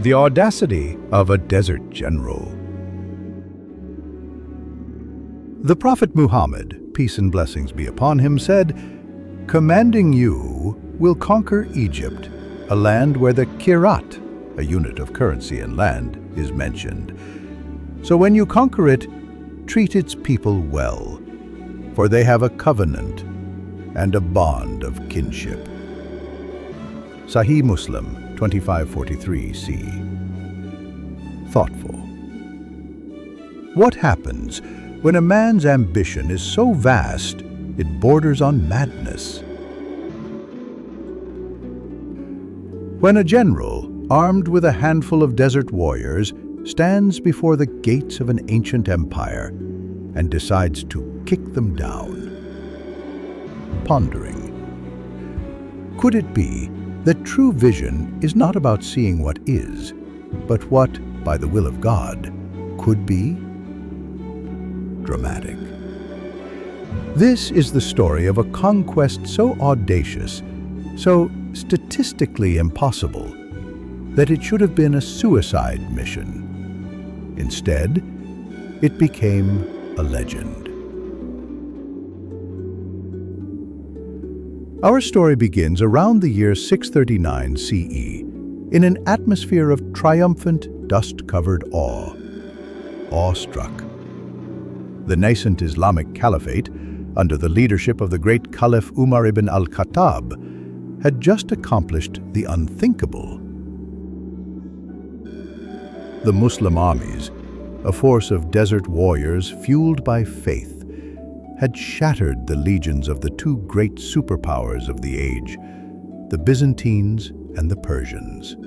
The audacity of a desert general. The Prophet Muhammad, peace and blessings be upon him, said, "Commanding you will conquer Egypt, a land where the kirat, a unit of currency and land, is mentioned. So when you conquer it, treat its people well, for they have a covenant and a bond of kinship." Sahih Muslim 2543c. Thoughtful. What happens when a man's ambition is so vast it borders on madness? When a general, armed with a handful of desert warriors, stands before the gates of an ancient empire and decides to kick them down. Pondering. Could it be that true vision is not about seeing what is, but what, by the will of God, could be? Dramatic. This is the story of a conquest so audacious, so statistically impossible, that it should have been a suicide mission. Instead, it became a legend. Our story begins around the year 639 CE, in an atmosphere of triumphant, dust-covered awe. Awestruck. The nascent Islamic Caliphate, under the leadership of the great Caliph Umar ibn al-Khattab, had just accomplished the unthinkable. The Muslim armies, a force of desert warriors fueled by faith, had shattered the legions of the two great superpowers of the age, the Byzantines and the Persians.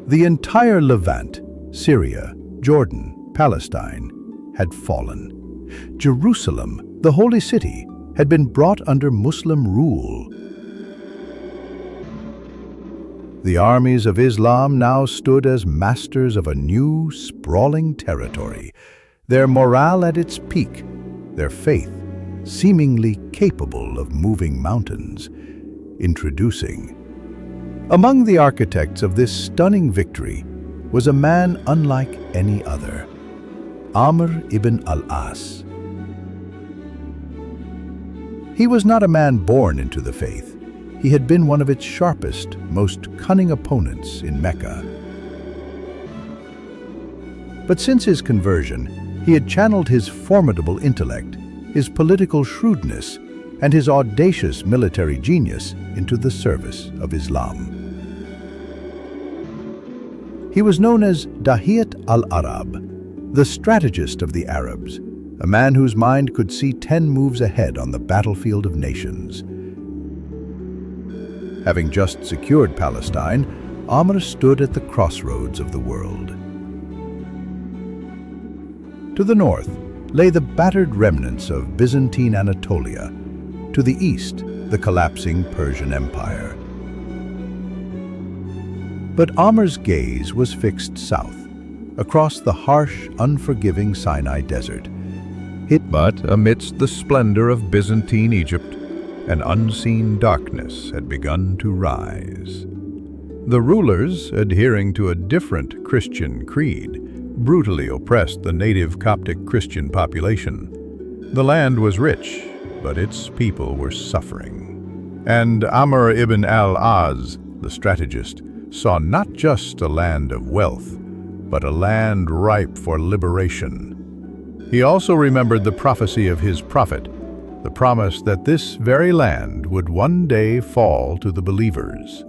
The entire Levant, Syria, Jordan, Palestine, had fallen. Jerusalem, the holy city, had been brought under Muslim rule. The armies of Islam now stood as masters of a new, sprawling territory, their morale at its peak, their faith seemingly capable of moving mountains. Introducing. Among the architects of this stunning victory was a man unlike any other, Amr ibn al-As. He was not a man born into the faith. He had been one of its sharpest, most cunning opponents in Mecca. But since his conversion, he had channeled his formidable intellect, his political shrewdness, and his audacious military genius into the service of Islam. He was known as Dahiyat al-Arab, the strategist of the Arabs, a man whose mind could see 10 moves ahead on the battlefield of nations. Having just secured Palestine, Amr stood at the crossroads of the world. To the north lay the battered remnants of Byzantine Anatolia, to the east the collapsing Persian Empire. But Amr's gaze was fixed south, across the harsh, unforgiving Sinai desert. But amidst the splendor of Byzantine Egypt, an unseen darkness had begun to rise. The rulers, adhering to a different Christian creed, brutally oppressed the native Coptic Christian population. The land was rich, but its people were suffering. And Amr ibn al-As, the strategist, saw not just a land of wealth, but a land ripe for liberation. He also remembered the prophecy of his prophet, the promise that this very land would one day fall to the believers.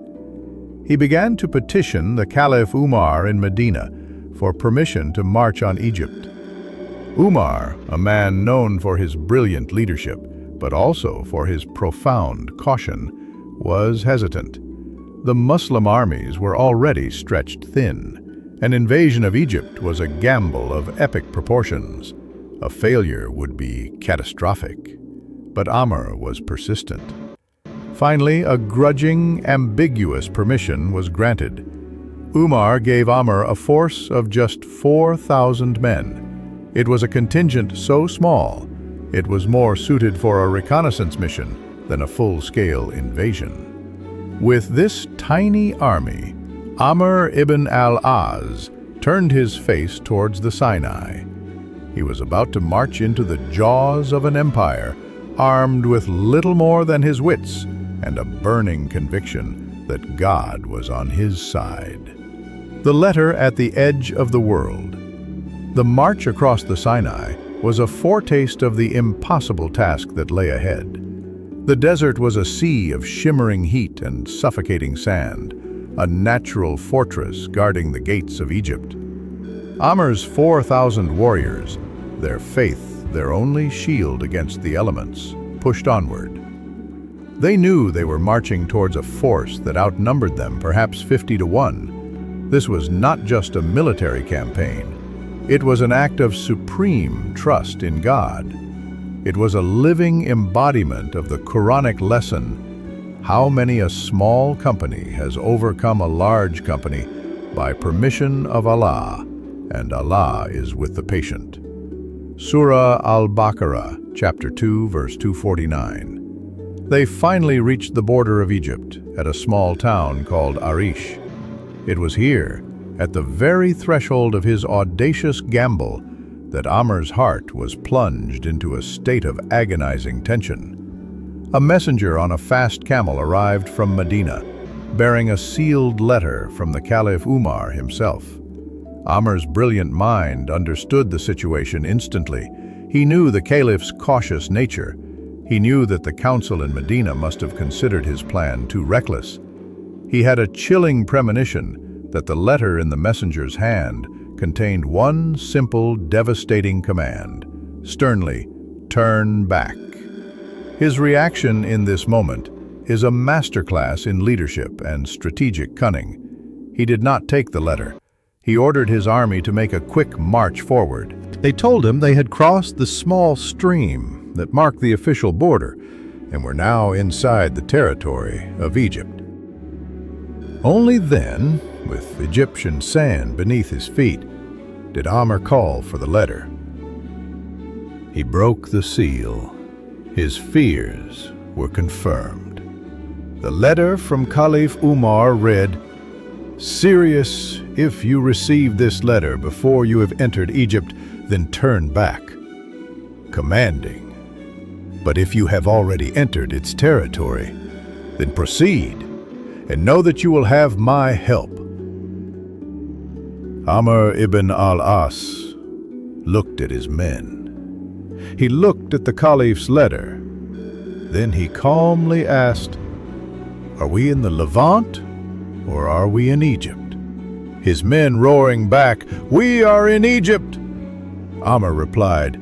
He began to petition the Caliph Umar in Medina for permission to march on Egypt. Umar, a man known for his brilliant leadership, but also for his profound caution, was hesitant. The Muslim armies were already stretched thin. An invasion of Egypt was a gamble of epic proportions. A failure would be catastrophic. But Amr was persistent. Finally, a grudging, ambiguous permission was granted. Umar gave Amr a force of just 4,000 men. It was a contingent so small, it was more suited for a reconnaissance mission than a full-scale invasion. With this tiny army, Amr ibn al-As turned his face towards the Sinai. He was about to march into the jaws of an empire, armed with little more than his wits and a burning conviction that God was on his side. The letter at the edge of the world. The march across the Sinai was a foretaste of the impossible task that lay ahead. The desert was a sea of shimmering heat and suffocating sand, a natural fortress guarding the gates of Egypt. Amr's 4,000 warriors, their faith their only shield against the elements, pushed onward. They knew they were marching towards a force that outnumbered them perhaps 50 to 1. This was not just a military campaign. It was an act of supreme trust in God. It was a living embodiment of the Quranic lesson, how many a small company has overcome a large company by permission of Allah, and Allah is with the patient. Surah Al-Baqarah, chapter 2, verse 249. They finally reached the border of Egypt at a small town called Arish. It was here, at the very threshold of his audacious gamble, that Amr's heart was plunged into a state of agonizing tension. A messenger on a fast camel arrived from Medina, bearing a sealed letter from the Caliph Umar himself. Amr's brilliant mind understood the situation instantly. He knew the Caliph's cautious nature. He knew that the council in Medina must have considered his plan too reckless. He had a chilling premonition that the letter in the messenger's hand contained one simple, devastating command: sternly, turn back. His reaction in this moment is a masterclass in leadership and strategic cunning. He did not take the letter. He ordered his army to make a quick march forward. They told him they had crossed the small stream that marked the official border and were now inside the territory of Egypt. Only then, with Egyptian sand beneath his feet, did Amr call for the letter. He broke the seal. His fears were confirmed. The letter from Caliph Umar read, "Serious, if you receive this letter before you have entered Egypt, then turn back." Commanding, but if you have already entered its territory, then proceed, and know that you will have my help. Amr ibn al-As looked at his men. He looked at the Caliph's letter. Then he calmly asked, "Are we in the Levant, or are we in Egypt?" His men roaring back, "We are in Egypt!" Amr replied,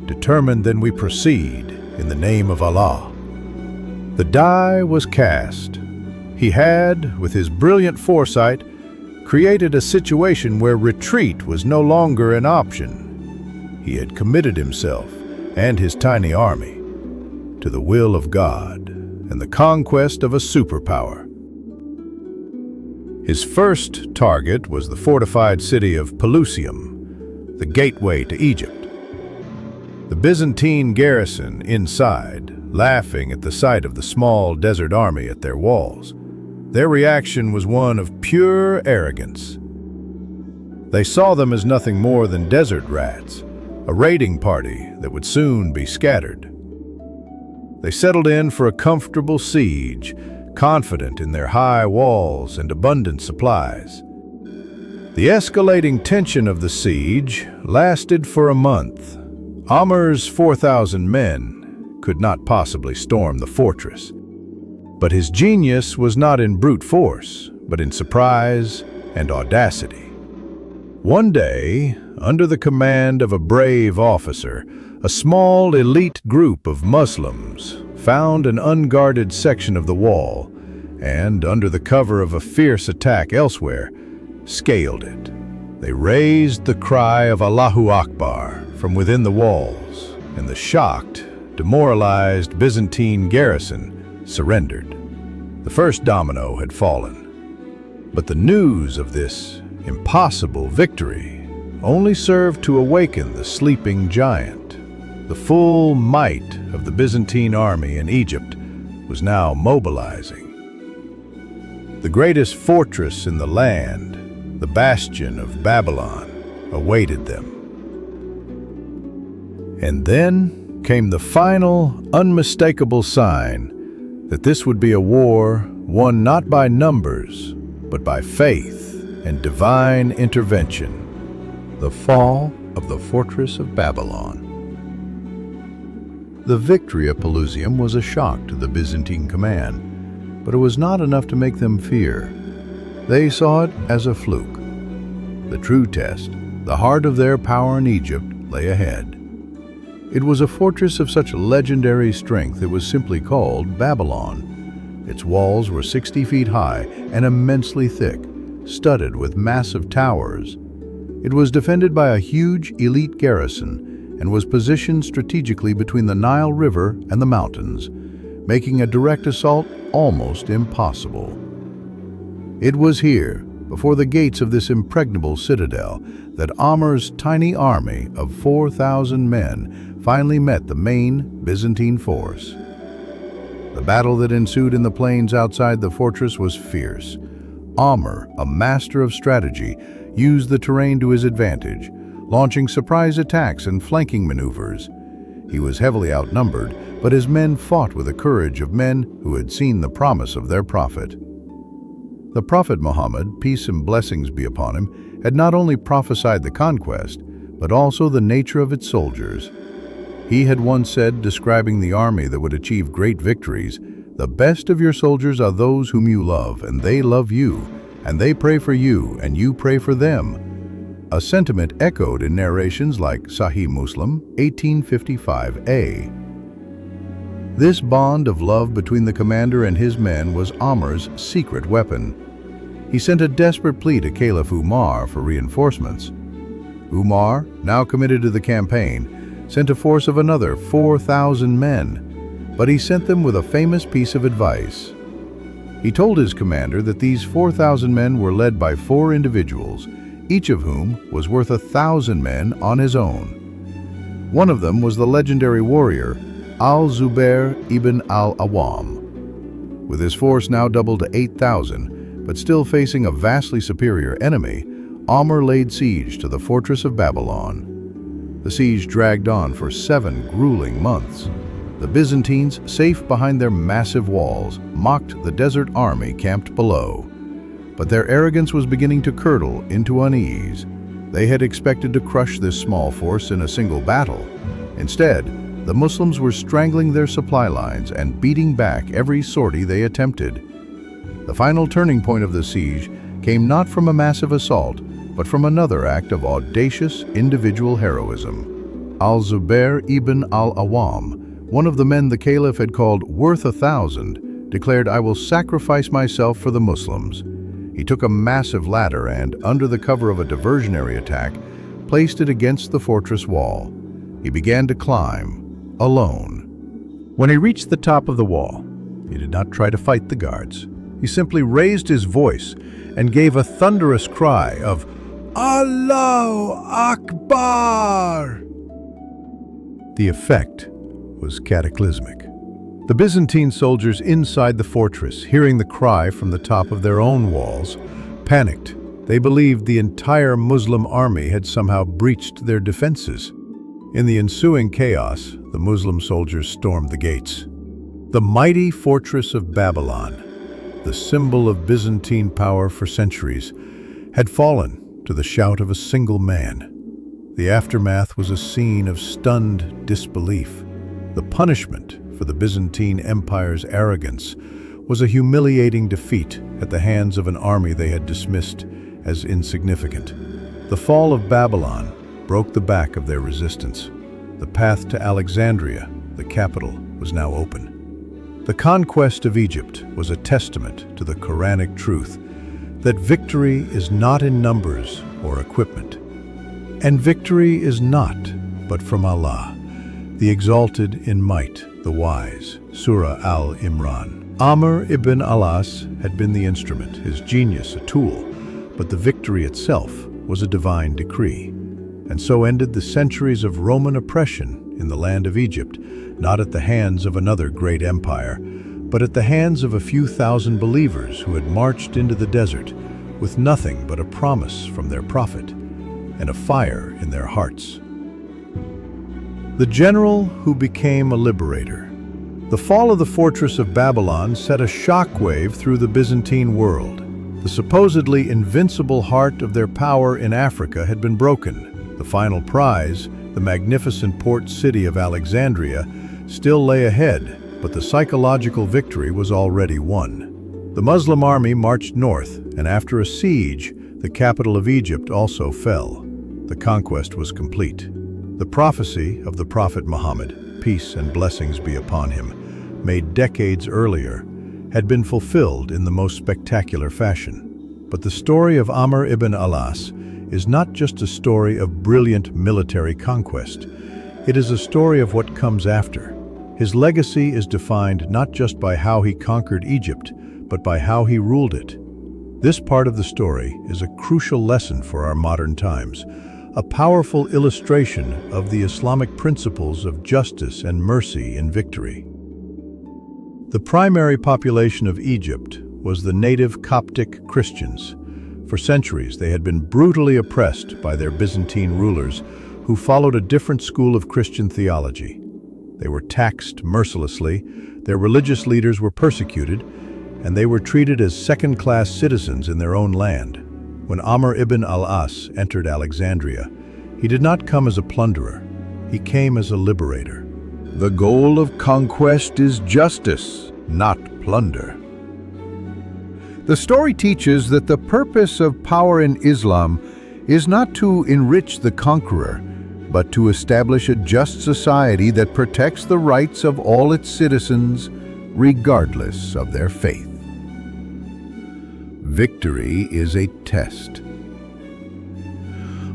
"Determined then we proceed, in the name of Allah." The die was cast. He had, with his brilliant foresight, created a situation where retreat was no longer an option. He had committed himself and his tiny army to the will of God and the conquest of a superpower. His first target was the fortified city of Pelusium, the gateway to Egypt. The Byzantine garrison inside, laughing at the sight of the small desert army at their walls. Their reaction was one of pure arrogance. They saw them as nothing more than desert rats, a raiding party that would soon be scattered. They settled in for a comfortable siege, confident in their high walls and abundant supplies. The escalating tension of the siege lasted for a month. Amr's 4,000 men could not possibly storm the fortress. But his genius was not in brute force, but in surprise and audacity. One day, under the command of a brave officer, a small elite group of Muslims found an unguarded section of the wall and, under the cover of a fierce attack elsewhere, scaled it. They raised the cry of Allahu Akbar from within the walls, and the shocked, demoralized Byzantine garrison surrendered. The first domino had fallen. But the news of this impossible victory only served to awaken the sleeping giant. The full might of the Byzantine army in Egypt was now mobilizing. The greatest fortress in the land, the bastion of Babylon, awaited them. And then came the final, unmistakable sign that this would be a war won not by numbers, but by faith and divine intervention. The fall of the fortress of Babylon. The victory of Pelusium was a shock to the Byzantine command, but it was not enough to make them fear. They saw it as a fluke. The true test, the heart of their power in Egypt, lay ahead. It was a fortress of such legendary strength it was simply called Babylon. Its walls were 60 feet high and immensely thick, studded with massive towers. It was defended by a huge elite garrison and was positioned strategically between the Nile River and the mountains, making a direct assault almost impossible. It was here, before the gates of this impregnable citadel, that Amr's tiny army of 4,000 men finally met the main Byzantine force. The battle that ensued in the plains outside the fortress was fierce. Amr, a master of strategy, used the terrain to his advantage, launching surprise attacks and flanking maneuvers. He was heavily outnumbered, but his men fought with the courage of men who had seen the promise of their prophet. The Prophet Muhammad, peace and blessings be upon him, had not only prophesied the conquest, but also the nature of its soldiers. He had once said, describing the army that would achieve great victories, "The best of your soldiers are those whom you love, and they love you, and they pray for you, and you pray for them." A sentiment echoed in narrations like Sahih Muslim 1855a. This bond of love between the commander and his men was Amr's secret weapon. He sent a desperate plea to Caliph Umar for reinforcements. Umar, now committed to the campaign, sent a force of another 4,000 men, but he sent them with a famous piece of advice. He told his commander that these 4,000 men were led by 4 individuals, each of whom was worth 1,000 men on his own. One of them was the legendary warrior Al-Zubair ibn al-Awwam. With his force now doubled to 8,000, but still facing a vastly superior enemy, Amr laid siege to the fortress of Babylon. The siege dragged on for 7 grueling months. The Byzantines, safe behind their massive walls, mocked the desert army camped below. But their arrogance was beginning to curdle into unease. They had expected to crush this small force in a single battle. Instead, the Muslims were strangling their supply lines and beating back every sortie they attempted. The final turning point of the siege came not from a massive assault, but from another act of audacious individual heroism. Al-Zubair ibn al-Awwam, one of the men the Caliph had called worth 1,000, declared, "I will sacrifice myself for the Muslims." He took a massive ladder and, under the cover of a diversionary attack, placed it against the fortress wall. He began to climb, alone. When he reached the top of the wall, he did not try to fight the guards. He simply raised his voice and gave a thunderous cry of "Allahu Akbar!" The effect was cataclysmic. The Byzantine soldiers inside the fortress, hearing the cry from the top of their own walls, panicked. They believed the entire Muslim army had somehow breached their defenses. In the ensuing chaos, the Muslim soldiers stormed the gates. The mighty fortress of Babylon, the symbol of Byzantine power for centuries, had fallen to the shout of a single man. The aftermath was a scene of stunned disbelief. The punishment for the Byzantine Empire's arrogance was a humiliating defeat at the hands of an army they had dismissed as insignificant. The fall of Babylon broke the back of their resistance. The path to Alexandria, the capital, was now open. The conquest of Egypt was a testament to the Quranic truth that victory is not in numbers or equipment. And victory is not but from Allah, the exalted in might, the wise. Surah Al-Imran. Amr ibn al-As had been the instrument, his genius a tool, but the victory itself was a divine decree. And so ended the centuries of Roman oppression in the land of Egypt, not at the hands of another great empire, but at the hands of a few thousand believers who had marched into the desert with nothing but a promise from their prophet and a fire in their hearts. The general who became a liberator. The fall of the fortress of Babylon set a shockwave through the Byzantine world. The supposedly invincible heart of their power in Africa had been broken. The final prize, the magnificent port city of Alexandria, still lay ahead, but the psychological victory was already won. The Muslim army marched north, and after a siege, the capital of Egypt also fell. The conquest was complete. The prophecy of the Prophet Muhammad, peace and blessings be upon him, made decades earlier, had been fulfilled in the most spectacular fashion. But the story of Amr ibn al-As is not just a story of brilliant military conquest. It is a story of what comes after. His legacy is defined not just by how he conquered Egypt, but by how he ruled it. This part of the story is a crucial lesson for our modern times, a powerful illustration of the Islamic principles of justice and mercy in victory. The primary population of Egypt was the native Coptic Christians. For centuries, they had been brutally oppressed by their Byzantine rulers, who followed a different school of Christian theology. They were taxed mercilessly, their religious leaders were persecuted, and they were treated as second-class citizens in their own land. When Amr ibn al-As entered Alexandria, he did not come as a plunderer, he came as a liberator. The goal of conquest is justice, not plunder. The story teaches that the purpose of power in Islam is not to enrich the conqueror, but to establish a just society that protects the rights of all its citizens, regardless of their faith. Victory is a test.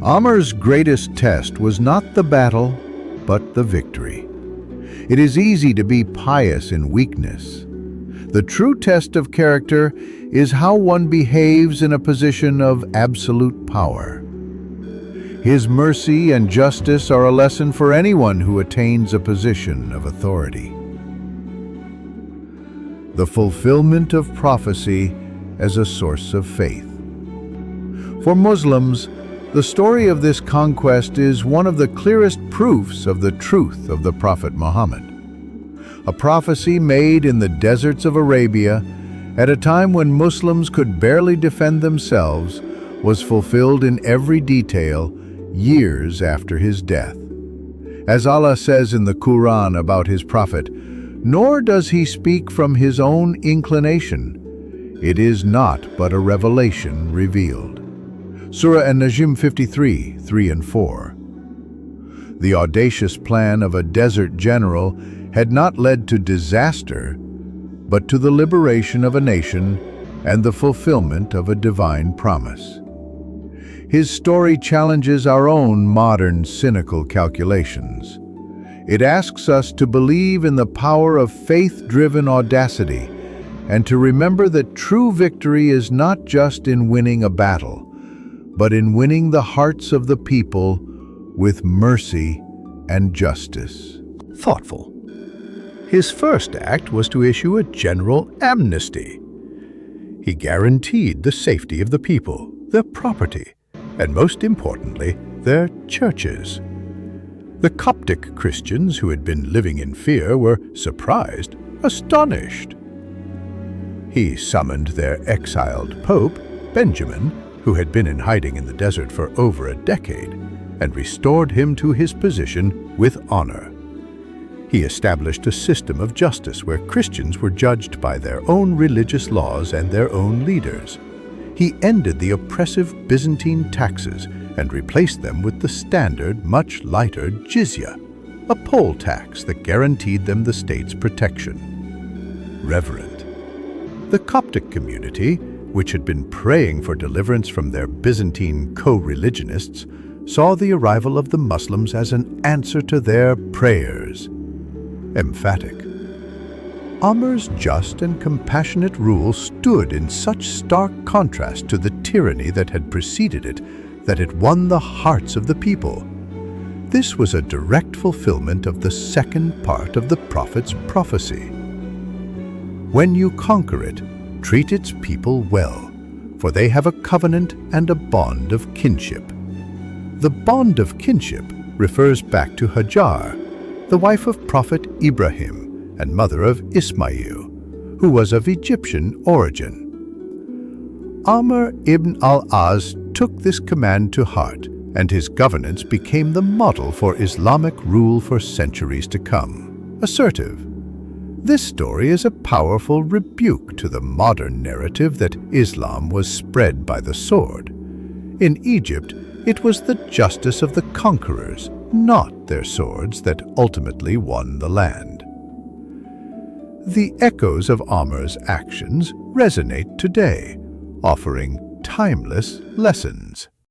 Amr's greatest test was not the battle, but the victory. It is easy to be pious in weakness. The true test of character is how one behaves in a position of absolute power. His mercy and justice are a lesson for anyone who attains a position of authority. The fulfillment of prophecy as a source of faith. For Muslims, the story of this conquest is one of the clearest proofs of the truth of the Prophet Muhammad. A prophecy made in the deserts of Arabia at a time when Muslims could barely defend themselves was fulfilled in every detail years after his death. As Allah says in the Quran about his prophet, "Nor does he speak from his own inclination. It is not but a revelation revealed." Surah An-Najm 53, 3 and 4. The audacious plan of a desert general had not led to disaster, but to the liberation of a nation and the fulfillment of a divine promise. His story challenges our own modern cynical calculations. It asks us to believe in the power of faith-driven audacity and to remember that true victory is not just in winning a battle, but in winning the hearts of the people with mercy and justice. Thoughtful. His first act was to issue a general amnesty. He guaranteed the safety of the people, their property, and most importantly, their churches. The Coptic Christians who had been living in fear were surprised, astonished. He summoned their exiled Pope, Benjamin, who had been in hiding in the desert for over a decade, and restored him to his position with honor. He established a system of justice where Christians were judged by their own religious laws and their own leaders. He ended the oppressive Byzantine taxes and replaced them with the standard, much lighter jizya, a poll tax that guaranteed them the state's protection. Reverent. The Coptic community, which had been praying for deliverance from their Byzantine co-religionists, saw the arrival of the Muslims as an answer to their prayers. Emphatic. Amr's just and compassionate rule stood in such stark contrast to the tyranny that had preceded it that it won the hearts of the people. This was a direct fulfillment of the second part of the prophet's prophecy. When you conquer it, treat its people well, for they have a covenant and a bond of kinship. The bond of kinship refers back to Hajar, the wife of Prophet Ibrahim and mother of Ismail, who was of Egyptian origin. Amr ibn al-As took this command to heart, and his governance became the model for Islamic rule for centuries to come. Assertive. This story is a powerful rebuke to the modern narrative that Islam was spread by the sword. In Egypt, it was the justice of the conquerors, not their swords, that ultimately won the land. The echoes of Amr's actions resonate today, offering timeless lessons.